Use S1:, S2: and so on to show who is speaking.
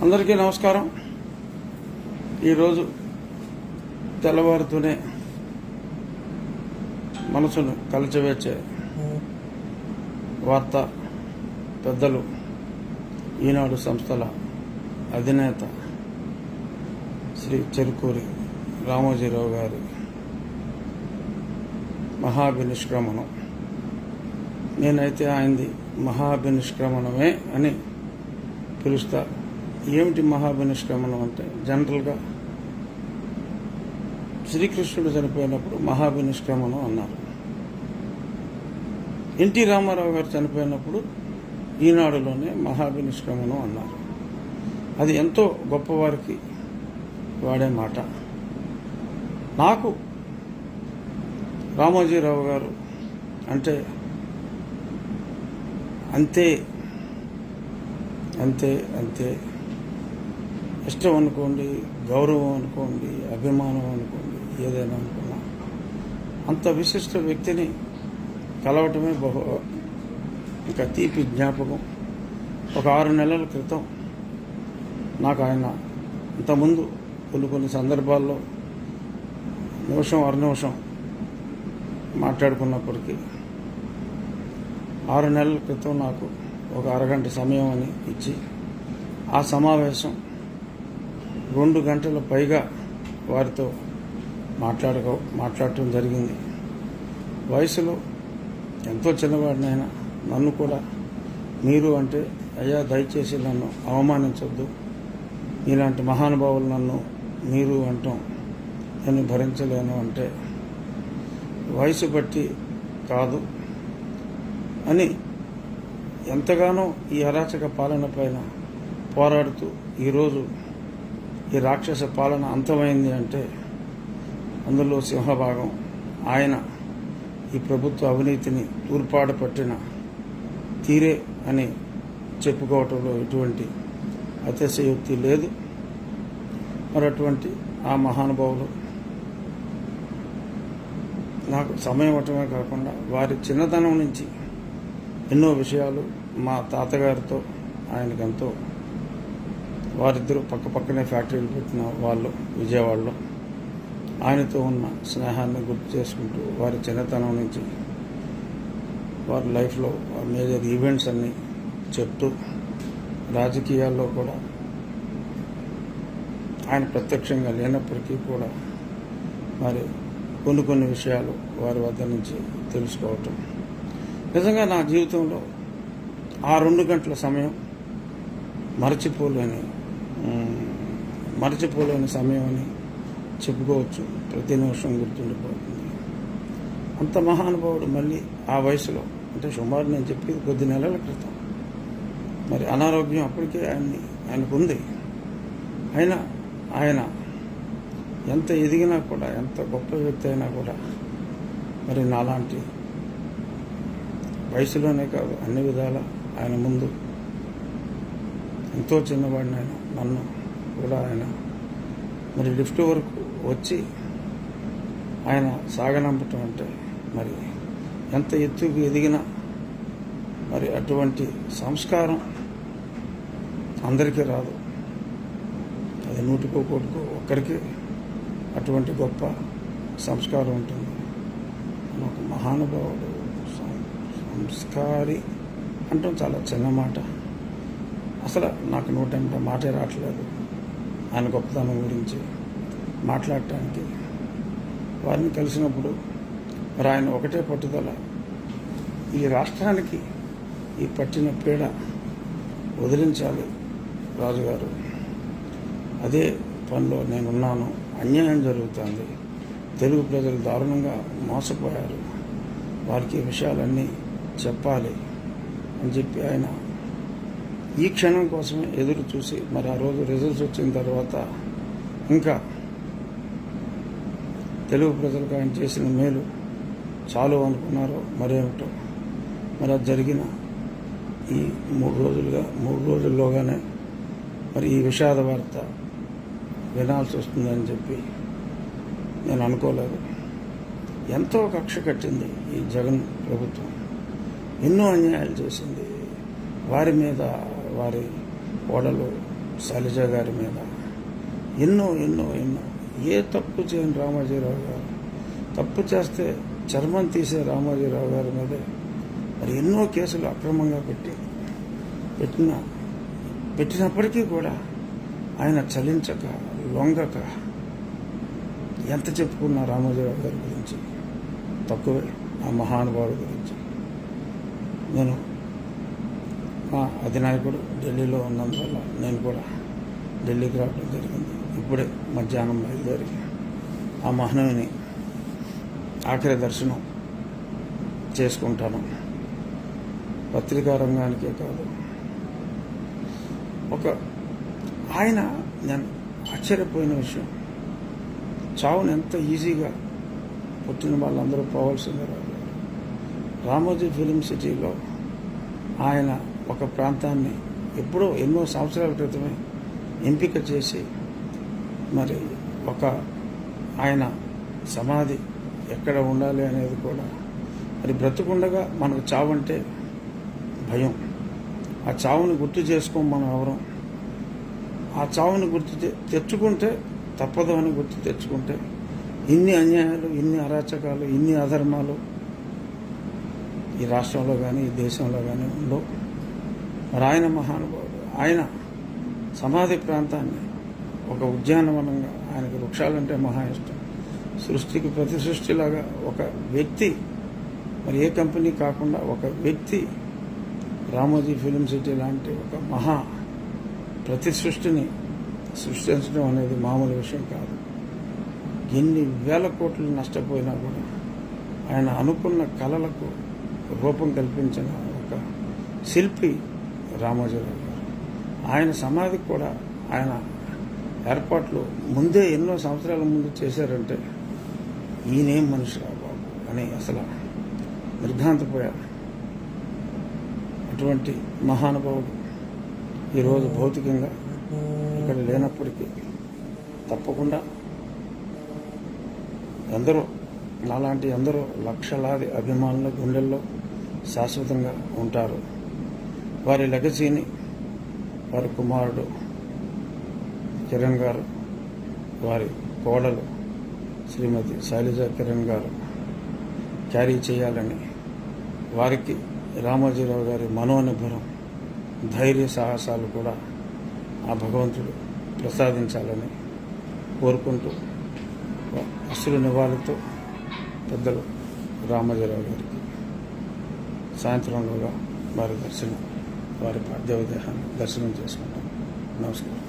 S1: అందరికీ నమస్కారం. ఈరోజు తెల్లవారుతూనే మనసును కలచవేర్చే వార్త పెద్దలు ఈనాడు సంస్థల అధినేత శ్రీ చెరుకూరి రామోజీరావు గారి మహాభినిష్క్రమణం. నేనైతే ఆయనది మహాభినిష్క్రమణమే అని పిలుస్తా. ఏమిటి మహాభినిష్క్రమణం అంటే, జనరల్గా శ్రీకృష్ణుడు చనిపోయినప్పుడు మహాభినిష్క్రమణం అన్నారు. ఎన్టీ రామారావు గారు చనిపోయినప్పుడు ఈనాడులోనే మహాభినిష్క్రమణం అన్నారు. అది ఎంతో గొప్పవారికి వాడే మాట. నాకు రామోజీరావు గారు అంటే అంతే అంతే అంతే ఇష్టం అనుకోండి, గౌరవం అనుకోండి, అభిమానం అనుకోండి, ఏదైనా అనుకున్నా అంత విశిష్ట వ్యక్తిని కలవటమే ఇంకా తీపి జ్ఞాపకం. ఒక 6 నెలల క్రితం నాకు ఆయన ఇంతకుముందు కొన్ని సందర్భాల్లో నిమిషం అరనిమిషం మాట్లాడుకున్నప్పటికీ 6 నెలల క్రితం నాకు ఒక అరగంట సమయం అని ఇచ్చి ఆ సమావేశం 2 గంటల పైగా వారితో మాట్లాడటం జరిగింది. వయసులో ఎంతో చిన్నవాడినైనా నన్ను కూడా మీరు అంటే, అయ్యా దయచేసి నన్ను అవమానించొద్దు, ఇలాంటి మహానుభావులు నన్ను మీరు అంటాం నేను భరించలేను అంటే వయసు బట్టి కాదు అని ఎంతగానో ఈ అరాచక పాలన పైన పోరాడుతూ ఈరోజు ఈ రాక్షస పాలన అంతమైంది అంటే అందులో సింహభాగం ఆయన ఈ ప్రభుత్వ అవినీతిని తూర్పాడ పట్టిన తీరే అని చెప్పుకోవటంలో ఎటువంటి అతిశయోక్తి లేదు. మరి అటువంటి ఆ మహానుభావులు నాకు సమయం ఇవ్వటమే కాకుండా వారి చిన్నతనం నుంచి ఎన్నో విషయాలు మా తాతగారితో ఆయనకెంతో, వారిద్దరూ పక్కనే ఫ్యాక్టరీలు పెట్టిన వాళ్ళు విజయవాడలో, ఆయనతో ఉన్న స్నేహాన్ని గుర్తు చేసుకుంటూ వారి చిన్నతనం నుంచి వారి లైఫ్లో మేజర్ ఈవెంట్స్ అన్నీ చెప్తూ, రాజకీయాల్లో కూడా ఆయన ప్రత్యక్షంగా లేనప్పటికీ కూడా మరి కొన్ని విషయాలు వారి వద్ద నుంచి తెలుసుకోవటం నిజంగా నా జీవితంలో ఆ 2 గంటల సమయం మరచిపోలేని సమయం అని చెప్పుకోవచ్చు. ప్రతి నిమిషం గుర్తుండిపోతుంది. అంత మహానుభావుడు మళ్ళీ ఆ వయసులో, అంటే సుమారు నేను చెప్పేది కొద్ది నెలల క్రితం, మరి అనారోగ్యం అప్పటికే ఆయనకు ఉంది. అయినా ఆయన ఎంత ఎదిగినా కూడా, ఎంత గొప్ప వ్యక్తి అయినా కూడా మరి నాలాంటి వయసులోనే కాదు అన్ని విధాల ఆయన ముందు ఎంతో చిన్నవాడిని నన్ను కూడా ఆయన మరి లిఫ్ట్ వరకు వచ్చి ఆయన సాగనంపటం అంటే మరి ఎంత ఎత్తుకు ఎదిగినా మరి అటువంటి సంస్కారం అందరికీ రాదు. అది 100 ఒక్కరికి అటువంటి గొప్ప సంస్కారం ఉంటుంది. ఒక మహానుభావుడు, సంస్కారి అంటాం చాలా చిన్న మాట. అసలు నాకు 180 మాటే రావట్లేదు ఆయన గొప్పతనం గురించి మాట్లాడటానికి. వారిని కలిసినప్పుడు మరి ఆయన ఒకటే పట్టుదల, ఈ రాష్ట్రానికి ఈ పట్టిన పీడ వదిలించాలి రాజుగారు, అదే పనిలో నేనున్నాను, అన్యాయం జరుగుతుంది, తెలుగు ప్రజలు దారుణంగా మోసపోయారు, వారికి ఈ విషయాలన్నీ చెప్పాలి అని చెప్పి ఆయన ఈ క్షణం కోసమే ఎదురు చూసి, మరి ఆ రోజు రిజల్ట్స్ వచ్చిన తర్వాత ఇంకా తెలుగు ప్రజలకు ఆయన చేసిన మేలు చాలు అనుకున్నారో మరేమిటో, మరి అది జరిగిన ఈ 3 రోజుల్లోగానే మరి ఈ విషాద వార్త వినాల్సి వస్తుందని చెప్పి నేను అనుకోలేదు. ఎంతో కక్ష కట్టింది ఈ జగన్ ప్రభుత్వం, ఎన్నో అన్యాయాలు చేసింది. వారి మీద వారి కోడలు శైలజ గారి మీద ఎన్నో ఎన్నో ఎన్నో ఏ తప్పు చేయని రామోజీరావు గారు, తప్పు చేస్తే చర్మం తీసే రామోజీరావు గారి మీదే మరి ఎన్నో కేసులు అక్రమంగా పెట్టినప్పటికీ కూడా ఆయన చలించక లొంగక ఎంత చెప్పుకున్నా రామోజీరావు గారి గురించి తక్కువే. ఆ మహానుభావుడి గురించి నేను మా అధినాయకుడు ఢిల్లీలో ఉన్నందువల్ల నేను కూడా ఢిల్లీకి రావడం జరిగింది. ఇప్పుడే మధ్యాహ్నం బయలుదేరి ఆ మహనీయుని ఆఖరి దర్శనం చేసుకుంటాను. పత్రికా రంగానికే కాదు, ఆయన నేను ఆశ్చర్యపోయిన విషయం, చావును ఎంత ఈజీగా పుట్టిన వాళ్ళందరూ పోవాల్సిందే. రామోజీ ఫిలిం సిటీలో ఆయన ఒక ప్రాంతాన్ని ఎప్పుడో ఎన్నో సంవత్సరాల క్రితమే ఎంపిక చేసి మరి ఆయన సమాధి ఎక్కడ ఉండాలి అనేది కూడా మరి బ్రతుకుండగా మనకు చావంటే భయం. ఆ చావుని గుర్తు చేసుకోం మనం ఎవరం. ఆ చావుని తెచ్చుకుంటే తప్పదు అని గుర్తు తెచ్చుకుంటే ఇన్ని అన్యాయాలు, ఇన్ని అరాచకాలు, ఇన్ని అధర్మాలు ఈ రాష్ట్రంలో కానీ ఈ దేశంలో కానీ ఉండవు. మరి ఆయన మహానుభావుడు, ఆయన సమాధి ప్రాంతాన్ని ఒక ఉద్యానవనంగా, ఆయనకు వృక్షాలంటే మహా ఇష్టం, సృష్టికి ప్రతి సృష్టిలాగా ఒక వ్యక్తి, మరి ఏ కంపెనీ కాకుండా ఒక వ్యక్తి రామోజీ ఫిలిం సిటీ లాంటి ఒక మహా ప్రతి సృష్టిని సృష్టించడం అనేది మామూలు విషయం కాదు. ఎన్ని వేల కోట్లు నష్టపోయినా కూడా ఆయన అనుకున్న కళలకు రూపం కల్పించిన ఒక శిల్పి రామోజీరావు గారు. ఆయన సమాధికి కూడా ఆయన ఏర్పాట్లు ముందే ఎన్నో సంవత్సరాల ముందు చేశారంటే ఈయనేం మనిషి రా బాబు అని అసలు నిర్ఘాంతపోయారు. అటువంటి మహానుభావుడు ఈరోజు భౌతికంగా ఇక్కడ లేనప్పటికీ తప్పకుండా నాలాంటి ఎందరో లక్షలాది అభిమానుల గుండెల్లో శాశ్వతంగా ఉంటారు. వారి లెగసీని వారి కుమారుడు కిరణ్ గారు, వారి కోడలు శ్రీమతి శైలజ కిరణ్ గారు క్యారీ చేయాలని, వారికి రామోజీరావు గారి మనోనిర్భరం, ధైర్య సాహసాలు కూడా ఆ భగవంతుడు ప్రసాదించాలని కోరుకుంటూ అసలు నివాళితో పెద్దలు రామోజీరావు గారికి సాయంత్రంలోగా వారి పార్థివ దేహాన్ని దర్శనం చేసుకుంటాం. నమస్కారం.